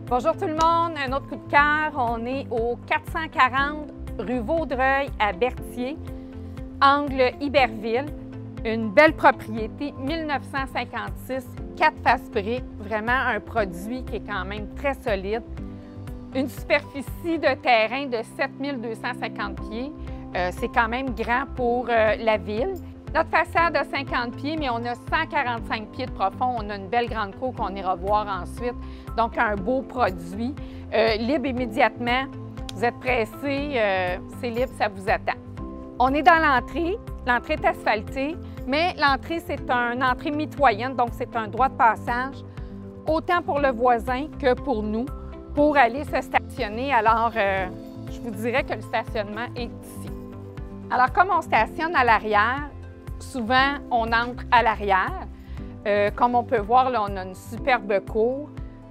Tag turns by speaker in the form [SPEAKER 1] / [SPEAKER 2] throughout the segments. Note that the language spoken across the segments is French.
[SPEAKER 1] Bonjour tout le monde, un autre coup de cœur. On est au 440 rue Vaudreuil à Berthier, angle Iberville. Une belle propriété, 1956, 4 faces briques, vraiment un produit qui est quand même très solide. Une superficie de terrain de 7250 pieds, c'est quand même grand pour la ville. Notre façade a 50 pieds, mais on a 145 pieds de profond. On a une belle grande cour qu'on ira voir ensuite. Donc, un beau produit. Libre immédiatement. Vous êtes pressé, c'est libre, ça vous attend. On est dans l'entrée. L'entrée est asphaltée, mais l'entrée, c'est une entrée mitoyenne, donc c'est un droit de passage, autant pour le voisin que pour nous, pour aller se stationner. Alors, je vous dirais que le stationnement est ici. Alors, comme on stationne à l'arrière, souvent, on entre à l'arrière. Comme on peut voir, là, on a une superbe cour.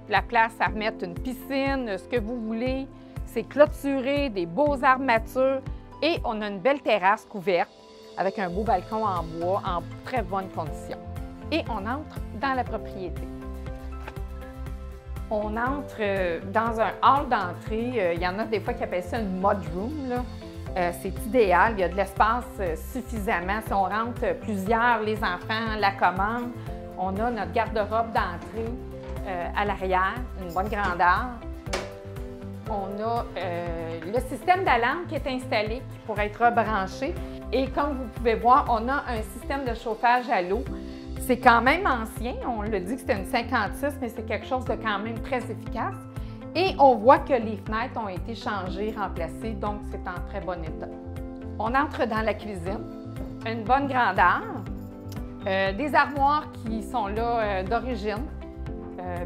[SPEAKER 1] La place à mettre une piscine, ce que vous voulez. C'est clôturé, des beaux arbres matures et on a une belle terrasse couverte avec un beau balcon en bois en très bonne condition. Et on entre dans la propriété. On entre dans un hall d'entrée. Il y en a des fois qui appellent ça une mud room, là. C'est idéal, il y a de l'espace suffisamment. Si on rentre plusieurs, les enfants, la commande, on a notre garde-robe d'entrée à l'arrière, une bonne grandeur. On a le système d'alarme qui est installé, qui pourrait être rebranché. Et comme vous pouvez voir, on a un système de chauffage à l'eau. C'est quand même ancien, on le dit que c'était une 56, mais c'est quelque chose de quand même très efficace. Et on voit que les fenêtres ont été changées, remplacées, donc c'est en très bon état. On entre dans la cuisine, une bonne grandeur, des armoires qui sont là d'origine,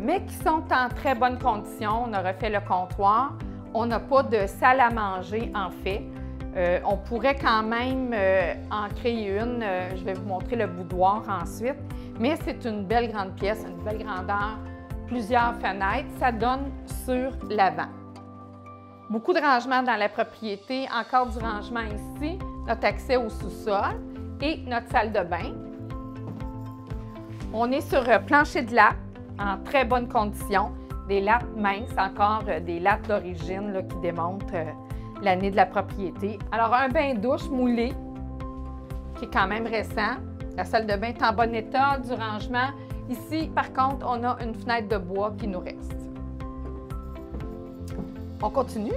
[SPEAKER 1] mais qui sont en très bonne condition. On a refait le comptoir. On n'a pas de salle à manger, en fait. On pourrait quand même en créer une. Je vais vous montrer le boudoir ensuite. Mais c'est une belle grande pièce, une belle grandeur, plusieurs fenêtres. Ça donne sur l'avant. Beaucoup de rangements dans la propriété. Encore du rangement ici. Notre accès au sous-sol et notre salle de bain. On est sur plancher de latte en très bonne condition. Des lattes minces, encore des lattes d'origine qui démontrent l'année de la propriété. Alors, un bain-douche moulé, qui est quand même récent. La salle de bain est en bon état, du rangement. Ici, par contre, on a une fenêtre de bois qui nous reste. On continue,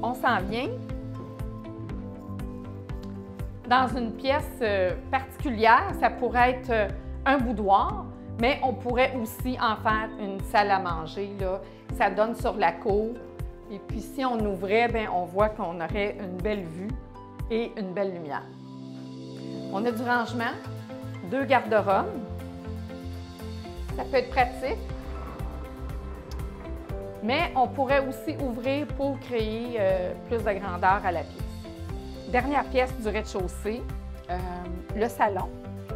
[SPEAKER 1] on s'en vient dans une pièce particulière. Ça pourrait être un boudoir, mais on pourrait aussi en faire une salle à manger, là. Ça donne sur la cour. Et puis, si on ouvrait, bien, on voit qu'on aurait une belle vue et une belle lumière. On a du rangement, 2 garde-robes. Ça peut être pratique. Mais on pourrait aussi ouvrir pour créer plus de grandeur à la pièce. Dernière pièce du rez-de-chaussée, le salon.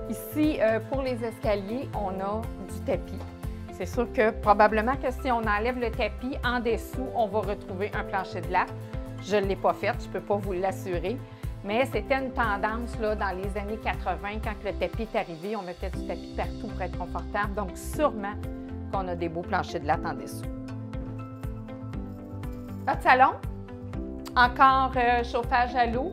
[SPEAKER 1] Ici, pour les escaliers, on a du tapis. C'est sûr que probablement que si on enlève le tapis, en dessous, on va retrouver un plancher de latte. Je ne l'ai pas fait, je ne peux pas vous l'assurer, mais c'était une tendance là, dans les années 80, quand le tapis est arrivé, on mettait du tapis partout pour être confortable. Donc, sûrement qu'on a des beaux planchers de latte en dessous. Notre salon, encore chauffage à l'eau.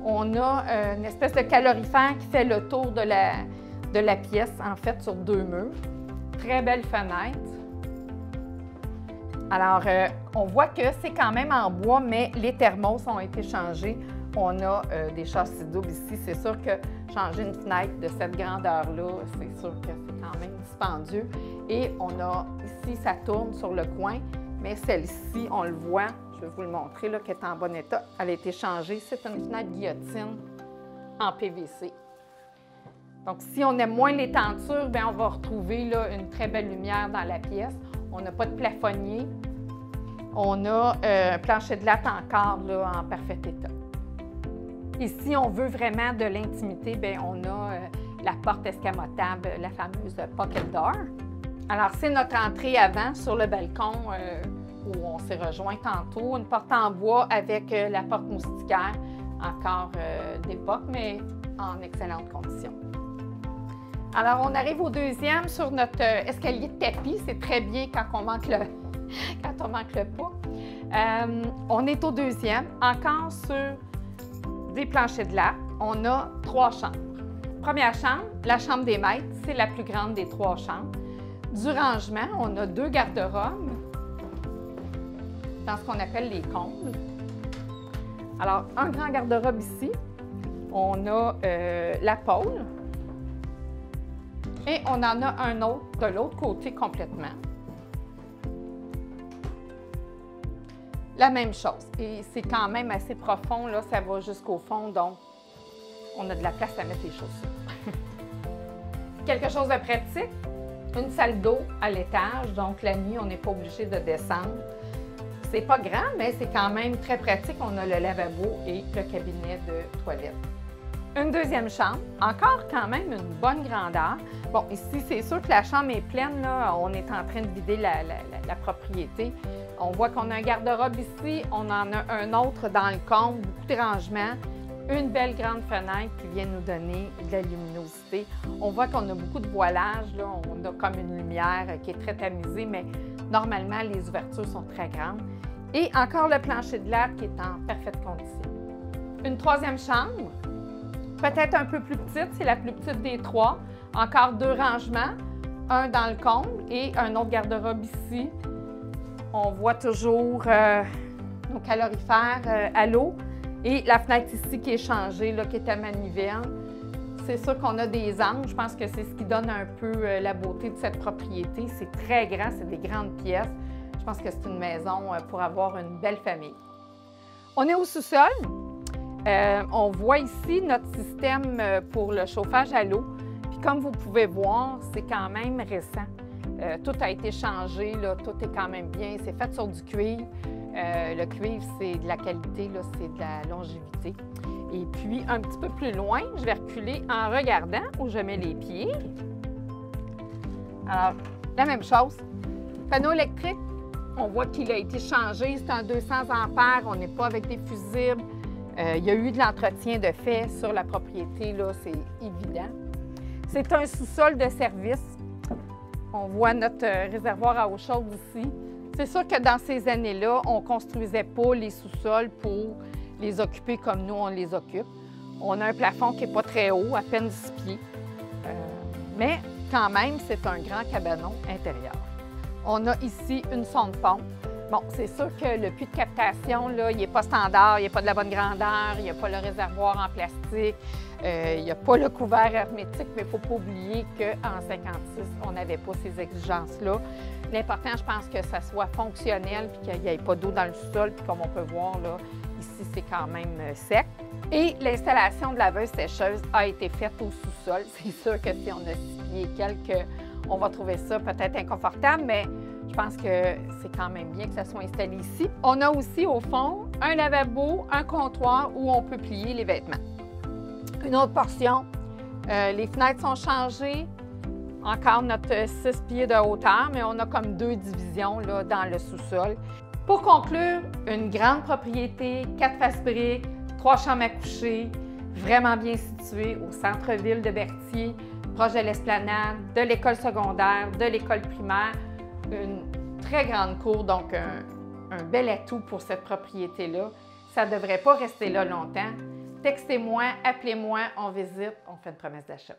[SPEAKER 1] On a une espèce de calorifère qui fait le tour de la pièce, en fait, sur 2 murs. Très belle fenêtre. Alors, on voit que c'est quand même en bois, mais les thermos ont été changés. On a des châssis doubles ici. C'est sûr que changer une fenêtre de cette grandeur-là, c'est sûr que c'est quand même dispendieux. Et on a ici, ça tourne sur le coin, mais celle-ci, on le voit, je vais vous le montrer, là, qu'elle est en bon état. Elle a été changée. C'est une fenêtre guillotine en PVC. Donc, si on aime moins les tentures, bien, on va retrouver là, une très belle lumière dans la pièce. On n'a pas de plafonnier. On a un plancher de latte encore là, en parfait état. Et si on veut vraiment de l'intimité, bien, on a la porte escamotable, la fameuse pocket door. Alors, c'est notre entrée avant sur le balcon où on s'est rejoint tantôt. Une porte en bois avec la porte moustiquaire, encore d'époque, mais en excellente condition. Alors, on arrive au deuxième sur notre escalier de tapis. C'est très bien quand on manque quand on manque le pas. On est au deuxième, encore sur des planchers de lac. On a 3 chambres. Première chambre, la chambre des maîtres, c'est la plus grande des 3 chambres. Du rangement, on a 2 garde-robes dans ce qu'on appelle les combles. Alors, un grand garde-robe ici. On a la pôle. Et on en a un autre de l'autre côté complètement. La même chose. Et c'est quand même assez profond, là, ça va jusqu'au fond, donc on a de la place à mettre les chaussures. Quelque chose de pratique, une salle d'eau à l'étage, donc la nuit, on n'est pas obligé de descendre. C'est pas grand, mais c'est quand même très pratique. On a le lavabo et le cabinet de toilette. Une deuxième chambre, encore quand même une bonne grandeur. Bon, ici, c'est sûr que la chambre est pleine, là. On est en train de vider la propriété. On voit qu'on a un garde-robe ici, on en a un autre dans le comble, beaucoup de rangements, une belle grande fenêtre qui vient nous donner de la luminosité. On voit qu'on a beaucoup de voilage, là. On a comme une lumière qui est très tamisée, mais normalement, les ouvertures sont très grandes. Et encore le plancher de lac qui est en parfaite condition. Une troisième chambre, peut-être un peu plus petite, c'est la plus petite des 3. Encore 2 rangements, un dans le comble et un autre garde-robe ici. On voit toujours nos calorifères à l'eau et la fenêtre ici qui est changée, là, qui est à manivelle. C'est sûr qu'on a des angles. Je pense que c'est ce qui donne un peu la beauté de cette propriété. C'est très grand, c'est des grandes pièces. Je pense que c'est une maison pour avoir une belle famille. On est au sous-sol. On voit ici notre système pour le chauffage à l'eau. Puis comme vous pouvez voir, c'est quand même récent. Tout a été changé, là, tout est quand même bien. C'est fait sur du cuivre. Le cuivre, c'est de la qualité, c'est de la longévité. Et puis, un petit peu plus loin, je vais reculer en regardant où je mets les pieds. Alors, la même chose. Panneau électrique, on voit qu'il a été changé. C'est un 200 ampères. On n'est pas avec des fusibles. Il y a eu de l'entretien de fait sur la propriété, là, c'est évident. C'est un sous-sol de service. On voit notre réservoir à eau chaude ici. C'est sûr que dans ces années-là, on ne construisait pas les sous-sols pour les occuper comme nous, on les occupe. On a un plafond qui n'est pas très haut, à peine 10 pieds. Mais quand même, c'est un grand cabanon intérieur. On a ici une sonde pompe. Bon, c'est sûr que le puits de captation, là, il n'est pas standard, il n'est pas de la bonne grandeur, il n'y a pas le réservoir en plastique, il n'y a pas le couvert hermétique, mais il ne faut pas oublier qu'en 1956, on n'avait pas ces exigences-là. L'important, je pense que ça soit fonctionnel puis qu'il n'y ait pas d'eau dans le sous-sol. Puis comme on peut voir, là, ici, c'est quand même sec. Et l'installation de laveuse-sécheuse a été faite au sous-sol. C'est sûr que si on a 6 pieds et quelques, on va trouver ça peut-être inconfortable, mais je pense que c'est quand même bien que ça soit installé ici. On a aussi, au fond, un lavabo, un comptoir où on peut plier les vêtements. Une autre portion, les fenêtres sont changées. Encore notre 6 pieds de hauteur, mais on a comme 2 divisions là, dans le sous-sol. Pour conclure, une grande propriété, 4 faces briques, 3 chambres à coucher, vraiment bien située au centre-ville de Berthier, proche de l'esplanade, de l'école secondaire, de l'école primaire. Une très grande cour, donc un bel atout pour cette propriété-là. Ça ne devrait pas rester là longtemps. Textez-moi, appelez-moi, on visite, on fait une promesse d'achat.